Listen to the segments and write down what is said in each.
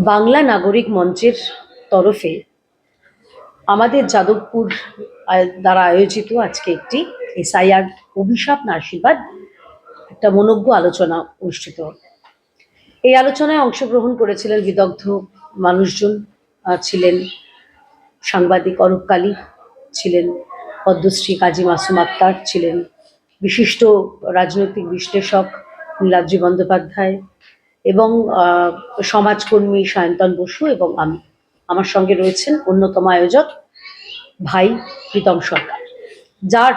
বাংলা নাগরিক মঞ্চের তরফে আমাদের যাদবপুর দ্বারা আয়োজিত আজকে একটি এসআইআর অভিশাপ না আশীর্বাদ একটা মনোজ্ঞ আলোচনা অনুষ্ঠিত হবে। এই আলোচনায় অংশগ্রহণ করেছিলেন বিদগ্ধ মানুষজন, ছিলেন সাংবাদিক অরূপ কালী, ছিলেন পদ্মশ্রী কাজী মাসুম আক্তার, ছিলেন বিশিষ্ট রাজনৈতিক বিশ্লেষক নীলাদ্রি বন্দ্যোপাধ্যায় এবং সমাজকর্মী সায়ন্তন বসু এবং আমি। আমার সঙ্গে রয়েছেন অন্যতম আয়োজক ভাই প্রীতম সরকার, যার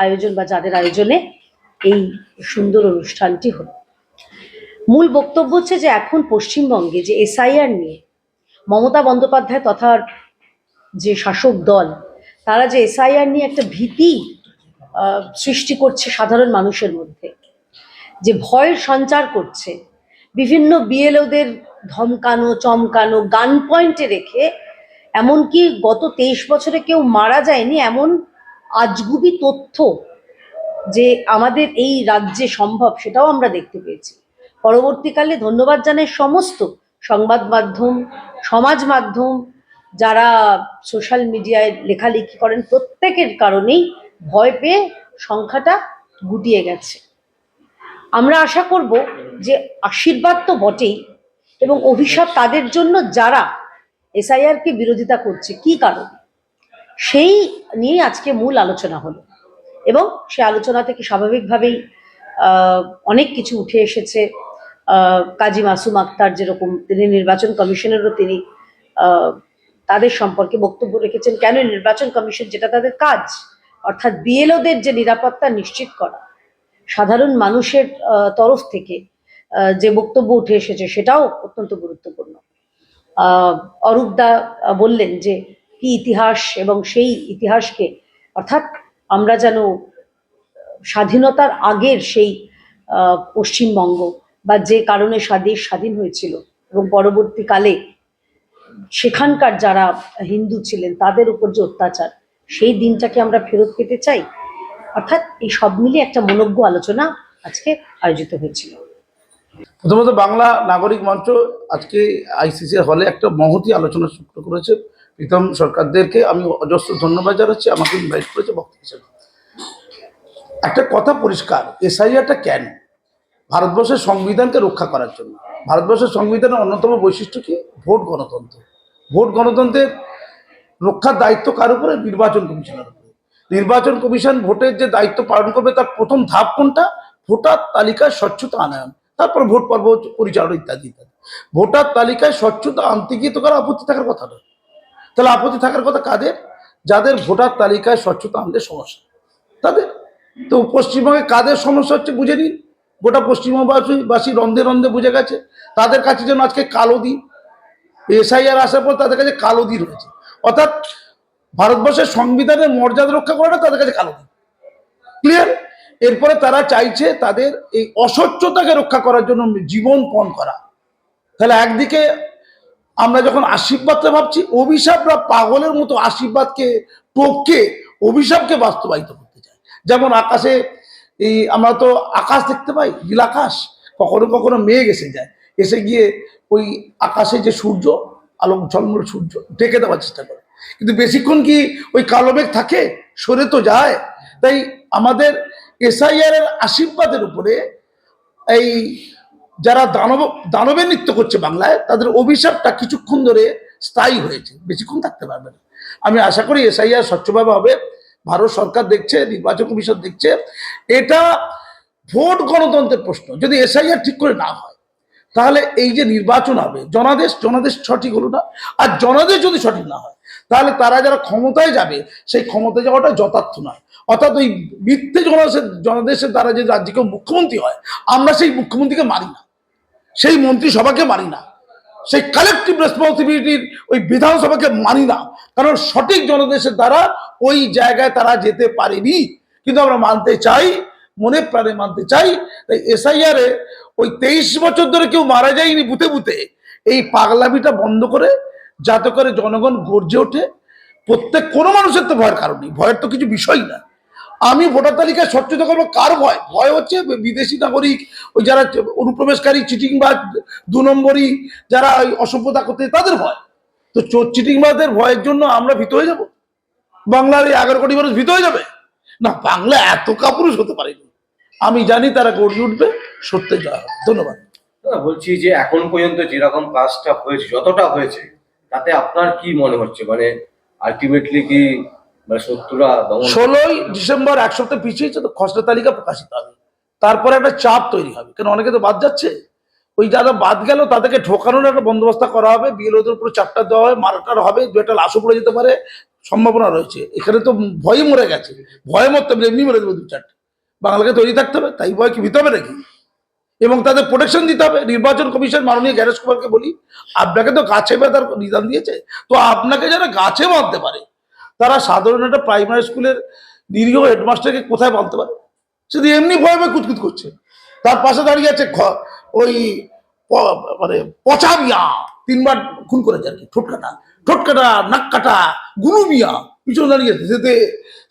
আয়োজন বা যাদের আয়োজনে এই সুন্দর অনুষ্ঠানটি হলো। মূল বক্তব্য হচ্ছে যে এখন পশ্চিমবঙ্গে যে এসআইআর নিয়ে মমতা বন্দ্যোপাধ্যায় তথা যে শাসক দল, তারা যে এসআইআর নিয়ে একটা ভীতি সৃষ্টি করছে সাধারণ মানুষের মধ্যে, যে ভয়ের সঞ্চার করছে, বিভিন্ন বিএলওদের ধমকানো চমকানো, গান পয়েন্টে রেখে, এমনকি গত 23 বছরে কেউ মারা যায়নি এমন আজগুবি তথ্য যে আমাদের এই রাজ্যে সম্ভব, সেটাও আমরা দেখতে পেয়েছি। পরবর্তীকালে ধন্যবাদ জানাই সমস্ত সংবাদ মাধ্যম, সমাজ মাধ্যম, যারা সোশ্যাল মিডিয়ায় লেখালেখি করেন, প্রত্যেকের কারণেই ভয় পেয়ে সংখ্যাটা গুটিয়ে গেছে। আমরা আশা করব যে আশীর্বাদ তো বটেই, এবং অভিশাপ তাদের জন্য যারা এসআইআরকে বিরোধিতা করছে, কি কারণ, সেই নিয়ে আজকে মূল আলোচনা হলো। এবং সে আলোচনা থেকে স্বাভাবিকভাবেই অনেক কিছু উঠে এসেছে। কাজী মাসুম আক্তার যেরকম, তিনি নির্বাচন কমিশনেরও তিনি তাদের সম্পর্কে বক্তব্য রেখেছেন, কেন নির্বাচন কমিশন, যেটা তাদের কাজ, অর্থাৎ বিএলওদের যে নিরাপত্তা নিশ্চিত করা, সাধারণ মানুষের তরফ থেকে যে বক্তব্য উঠে এসেছে সেটাও অত্যন্ত গুরুত্বপূর্ণ। অরূপদা বললেন যে কি ইতিহাস, এবং সেই ইতিহাসকে, অর্থাৎ আমরা যেন স্বাধীনতার আগের সেই পশ্চিমবঙ্গ, বা যে কারণে দেশ স্বাধীন হয়েছিল এবং পরবর্তীকালে সেখানকার যারা হিন্দু ছিলেন তাদের উপর যে অত্যাচার, সেই দিনটাকে আমরা ফেরত পেতে চাই। অর্থাৎ এই সব মিলিয়ে একটা মনোজ্ঞ আলোচনা আজকে আয়োজিত হয়েছিল। প্রথমত বাংলা নাগরিক মঞ্চ আজকে আইসিসি হলে একটা মহতী আলোচনা শুরু করেছে। প্রীতম সরকারদেরকে আমি অজস্র ধন্যবাদ জানাচ্ছি, আমাকে ইনভাইট করেছে বক্তব্য হিসেবে। একটা কথা পরিষ্কার, এসআইআরটা কেন? ভারতবর্ষের সংবিধানকে রক্ষা করার জন্য। ভারতবর্ষের সংবিধানের অন্যতম বৈশিষ্ট্য কি? ভোট গণতন্ত্র। ভোট গণতন্ত্রের রক্ষার দায়িত্ব কার উপরে? নির্বাচন কমিশনের উপরে। নির্বাচন কমিশন ভোটের যে দায়িত্ব পালন করবে, তার প্রথম ধাপ কোনটা? ভোটার তালিকায় স্বচ্ছতা আনয়ন, তারপর ভোট পর্ব পরিচালনা ইত্যাদি ইত্যাদি। ভোটার তালিকায় স্বচ্ছতা আনতে গিয়ে তো কারো আপত্তি থাকার কথা নয়। তাহলে আপত্তি থাকার কথা কাদের? যাদের ভোটার তালিকায় স্বচ্ছতা আনলে সমস্যা, তাদের। তো পশ্চিমবঙ্গে কাদের সমস্যা হচ্ছে বুঝে নিন। গোটা পশ্চিমবঙ্গবাসী রন্ধে রন্ধে বুঝে গেছে। তাদের কাছে যেন আজকে কালো দিন, এসআইআর আসার পর তাদের কাছে কালো দিন হয়েছে। অর্থাৎ ভারতবর্ষের সংবিধানের মর্যাদা রক্ষা করাটা তাদের কাছে কালো দিন। ক্লিয়ার? এরপরে তারা চাইছে তাদের এই অস্বচ্ছতাকে রক্ষা করার জন্য জীবন পণ করা। তাহলে একদিকে আমরা যখন আশীর্বাদটা ভাবছি, অভিশাপরা পাগলের মতো আশীর্বাদকে টপকে অভিশাপকে বাস্তবায়িত করতে চায়। যেমন আকাশে এই আমরা তো আকাশ দেখতে পাই, নীলাকাশ, কখনো কখনো মেঘ এসে যায়, এসে গিয়ে ওই আকাশে যে সূর্য, আলো ঝলমল সূর্য ঢেকে দেওয়ার চেষ্টা করে, কিন্তু বেশিক্ষণ কি ওই কালো মেঘ থাকে? সরে তো যায়। তাই আমাদের এসআইআর এর আশীর্বাদের উপরে এই যারা দানবের নৃত্য করছে বাংলায়, তাদের অভিশাপটা কিছুক্ষণ ধরে স্থায়ী হয়েছে, বেশিক্ষণ থাকতে পারবে না। আমি আশা করি এসআইআর স্বচ্ছভাবে হবে। ভারত সরকার দেখছে, নির্বাচন কমিশন দেখছে। এটা ভোট গণতন্ত্রের প্রশ্ন। যদি এসআইআর ঠিক করে না হয়, তাহলে এই যে নির্বাচন হবে, জনাদেশ সঠিক হলো না। আর জনাদেশ যদি সঠিক না হয়, তাহলে তারা যারা ক্ষমতায় যাবে, সেই ক্ষমতায় যাওয়াটা যথার্থ নয়। অর্থাৎ ওই মিথ্যে জনাদেশের দ্বারা যে রাজ্যে কেউ মুখ্যমন্ত্রী হয়, আমরা সেই মুখ্যমন্ত্রীকে মানি না, সেই মন্ত্রিসভাকে মানি না, সেই কালেকটিভ রেসপন্সিবিলিটির ওই বিধানসভাকে মানি না। কারণ সঠিক জনাদেশের দ্বারা ওই জায়গায় তারা যেতে পারেনি। কিন্তু আমরা মানতে চাই, মনে প্রাণে মানতে চাই। তাই এসআইআর এ ওই 23 বছর ধরে কেউ মারা যায়নি বুথে বুথে, এই পাগলামিটা বন্ধ করে, যাতে করে জনগণ গর্জে ওঠে। প্রত্যেক কোনো মানুষের তো ভয়ের কারণ নেই, ভয়ের তো কিছু বিষয় না। আমি ভোটার তালিকায় স্বচ্ছতা করবো কার ভয়? ভয় হচ্ছে বিদেশি নাগরিক, ওই যারা অনুপ্রবেশকারী, চিটিংবাজ, 2 নম্বরই যারা ওই অসভ্যতা করতে, তাদের ভয়। তো চোর চিটিংবাজদের ভয়ের জন্য আমরা ভীত হয়ে যাব? বাংলার এই 11 কোটি মানুষ ভীত হয়ে যাবে? না, বাংলা এত কাপুরুষ হতে পারেনি। আমি জানি তারা গড়ে উঠবে, সত্যি জয় হবে। ধন্যবাদ। বলছি যে এখন পর্যন্ত যেরকম কাজটা হয়েছে, যতটা হয়েছে, তাতে আপনার কি মনে হচ্ছে? মানে আলটিমেটলি কি মানে শত্রুরা দমন? 16ই ডিসেম্বর এক সপ্তাহ পিছিয়েছে, তো খসড়া তালিকা প্রকাশিত হবে, তারপরে একটা চাপ তৈরি হবে, কারণ অনেকে তো বাদ যাচ্ছে। ওই যারা বাদ গেল তাদেরকে ঠোকানোর একটা বন্দোবস্ত করা হবে, বিএলওদের উপরে চাপটা দেওয়া হয়, মারাটার হবে, 2টা লাশও পড়ে যেতে পারে, সম্ভাবনা রয়েছে। এখানে তো ভয়ে মরে গেছে, ভয়ে মরতে হবে, এমনি মরে দেবে 2-4টে। বাংলাকে তৈরি থাকতে হবে, তাই ভয় কি ভীত হবে নাকি? এবং তাদের প্রোটেকশন দিতে হবে। নির্বাচন কমিশন মাননীয় জ্ঞানেশ কুমারকে বলি, আপনাকে তো গাছে বাঁধার নিদান দিয়েছে, তো আপনাকে যারা গাছে বাঁধতে পারে, তারা সাধারণ একটা প্রাইমারি স্কুলের নিরীহ হেডমাস্টারকে কোথায় বাঁধতে পারে? শুধু এমনি ভয় ভয় কুতকুত করছে। তার পাশে দাঁড়িয়ে আছে ওই মানে পচা মিয়া, 3বার খুন করেছে আর কি, ঠোঁটকাটা ঠোঁটকাটা, নাক কাটা, গুরু মিয়া পিছনে দাঁড়িয়ে আছে,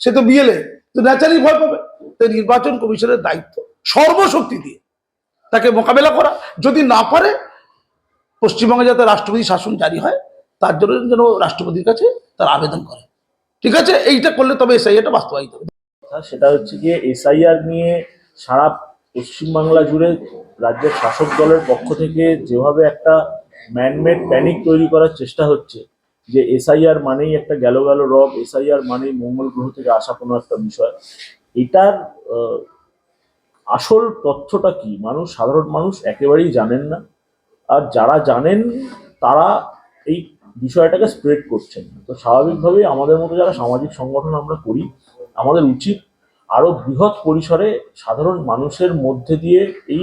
সে তো বিয়েলে, তো ন্যাচারালি ভয় পাবে। তাই নির্বাচন কমিশনের দায়িত্ব সর্বশক্তি দিয়ে তাকে মোকাবেলা করা। যদি না পারে, পশ্চিমবঙ্গে যাতে রাষ্ট্রপতি শাসন জারি হয়, তার জন্য যেন রাষ্ট্রপতির কাছে তার আবেদন করে। ঠিক আছে, এইটা করলে তবে এসআইআরটা বাস্তবায়িত হবে। সেটা হচ্ছে গিয়ে এসআইআর নিয়ে সারা পশ্চিমবাংলা জুড়ে রাজ্যের শাসক দলের পক্ষ থেকে যেভাবে একটা ম্যানমেড প্যানিক তৈরি করার চেষ্টা হচ্ছে, যে এসআইআর মানেই একটা গেল গেল রব, এসআইআর মানেই মঙ্গল গ্রহ থেকে আসা কোনো একটা বিষয়। এটার আসল তথ্যটা কি সাধারণ মানুষ একেবারেই জানেন না। আর যারা জানেন তারা এই বিষয়টাকে স্প্রেড করছেন। তো স্বাভাবিকভাবেই আমাদের মতো যারা সামাজিক সংগঠন আমরা করি, আমাদের উচিত আরো বৃহৎ পরিসরে সাধারণ মানুষের মধ্যে দিয়ে এই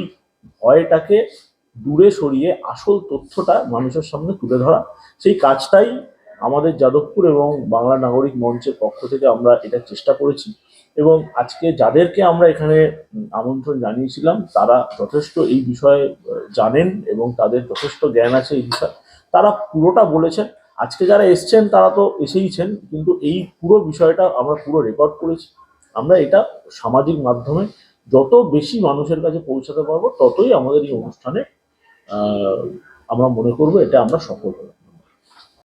ভয়টাকে দূরে সরিয়ে আসল তথ্যটা মানুষের সামনে তুলে ধরা। সেই কাজটাই আমাদের যাদবপুর এবং বাংলা নাগরিক মঞ্চের পক্ষ থেকে আমরা এটা চেষ্টা করেছি। এবং আজকে যাদেরকে আমরা এখানে আমন্ত্রণ জানিয়েছিলাম, তারা যথেষ্ট এই বিষয়ে জানেন এবং তাদের যথেষ্ট জ্ঞান আছে এই বিষয়ে, তারা পুরোটা বলেছেন। আজকে যারা এসছেন তারা তো এসেইছেন, কিন্তু এই পুরো বিষয়টা আমরা পুরো রেকর্ড করেছি। আমরা এটা সামাজিক মাধ্যমে যত বেশি মানুষের কাছে পৌঁছাতে পারবো, ততই আমাদের এই অনুষ্ঠানে আমরা মনে করবো এটা আমরা সফল হবো।